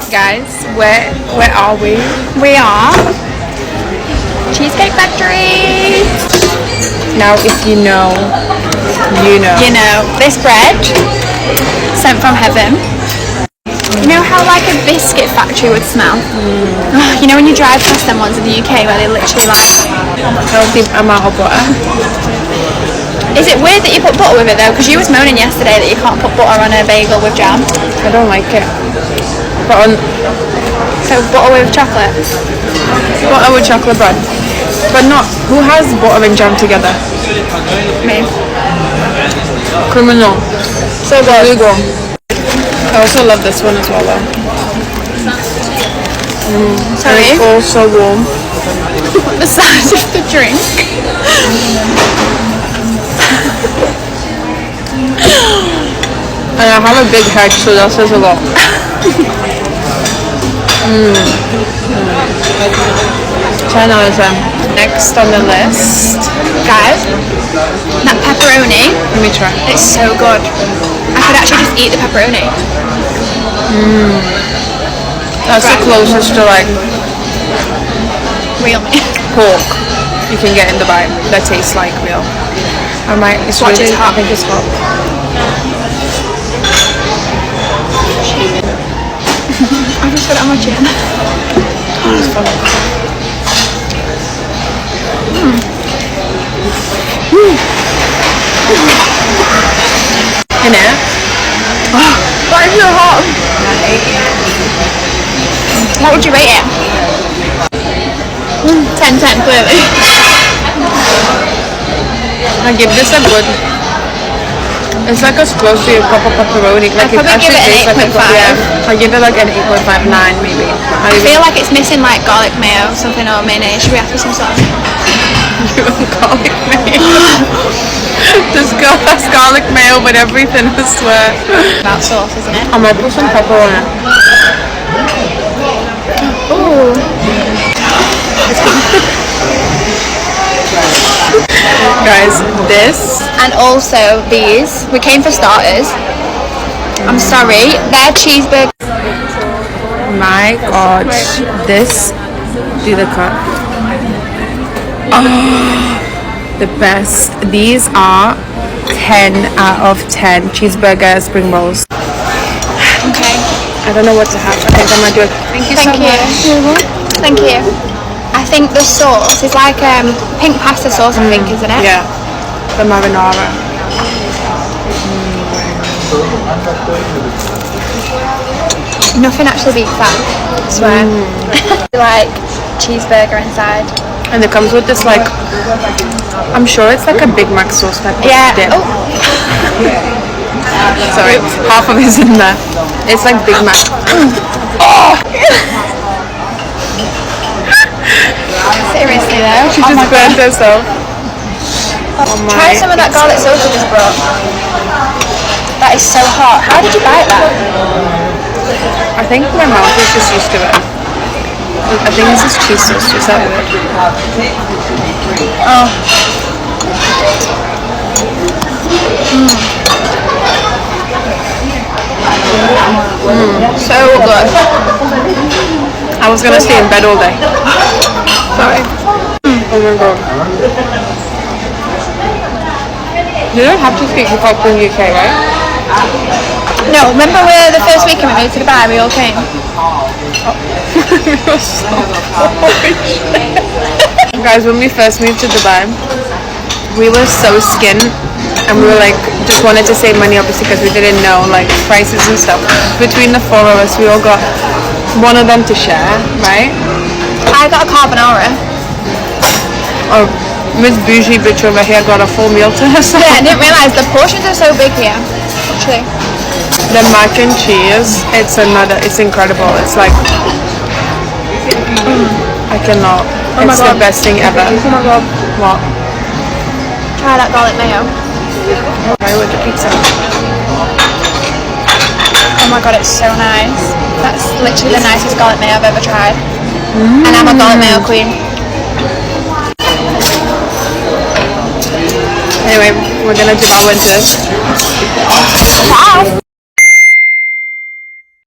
Guys, where are we? We are Cheesecake Factory. Now, if you know, you know. You know, this bread sent from heaven. You know how like a biscuit factory would smell? You know when you drive past them ones in the UK where they literally like Healthy amount of butter. Is it weird that you put butter with it though? Because you was moaning yesterday that you can't put butter on a bagel with jam. I don't like it. But on So butter with chocolate. butter with chocolate bread. But not, who has butter and jam together? Me. Criminal. So good. Illegal. I also love this one as well though. Sorry. It's all so warm. The size of the drink. And I have a big head, so that says a lot. 10 out of 10. Next on the list. Guys, that pepperoni, Let me try. it's so good. I could actually just eat the pepperoni. That's the closest to like Real me. pork you can get in Dubai that tastes like real. I might. It's Watch, really, it's hot. I think it's hot. I just put it on my chin. It's fun. In it. Why is it so hot? What would you rate it? 10/10 clearly. I give this a good. It's like as close to a proper pepperoni. Like I'd probably give it an 8.5. I give it like an 8.5, 9 maybe. I feel like it's missing like garlic mayo, something, or mayonnaise. Should we have some sauce? Garlic mayo. This girl has garlic mayo with everything, I swear. About sauce, isn't it? I might put some pepper on it. Ooh. Guys, this. And also these. We came for starters. I'm sorry, they're cheeseburgers. My god, this. Do the cut. Oh, the best. These are 10 out of 10 cheeseburger spring rolls. Okay. I don't know what to have. I think I might do it. Thank you so much. Thank you. I think the sauce is like pink pasta sauce, I think, isn't it? Yeah, the marinara. Nothing actually beats that, I swear. Like cheeseburger inside. And it comes with this like, I'm sure it's like a Big Mac sauce type of dip. Oh. Sorry, half of it's in there. It's like Big Mac. Oh! Seriously though. She just burnt herself. Try some of that garlic sauce you just brought. That is so hot. How did you bite that? I think my mouth is just used to it. I think this is cheese sauce. Is that weird? Oh. So good. I was gonna stay in bed all day. Sorry. Oh my god. You don't have to speak before in UK, right? No, remember the first weekend we moved to Dubai, we all came? Guys, when we first moved to Dubai, we were so skint and we were like, just wanted to save money obviously because we didn't know like prices and stuff. Between the four of us, we all got one of them to share, right? I got a carbonara. Oh, Miss Bougie bitch over here got a full meal to herself. Yeah, I didn't realise the portions are so big here. Actually. The mac and cheese, it's incredible. It's like, I cannot. Oh my It's the God. best thing ever. Oh my god. What? Try that garlic mayo. Try with the pizza. Oh my god, it's so nice. That's literally the nicest garlic mayo I've ever tried. And I'm a garlic mayo queen. Anyway, we're gonna devour into this. Wow.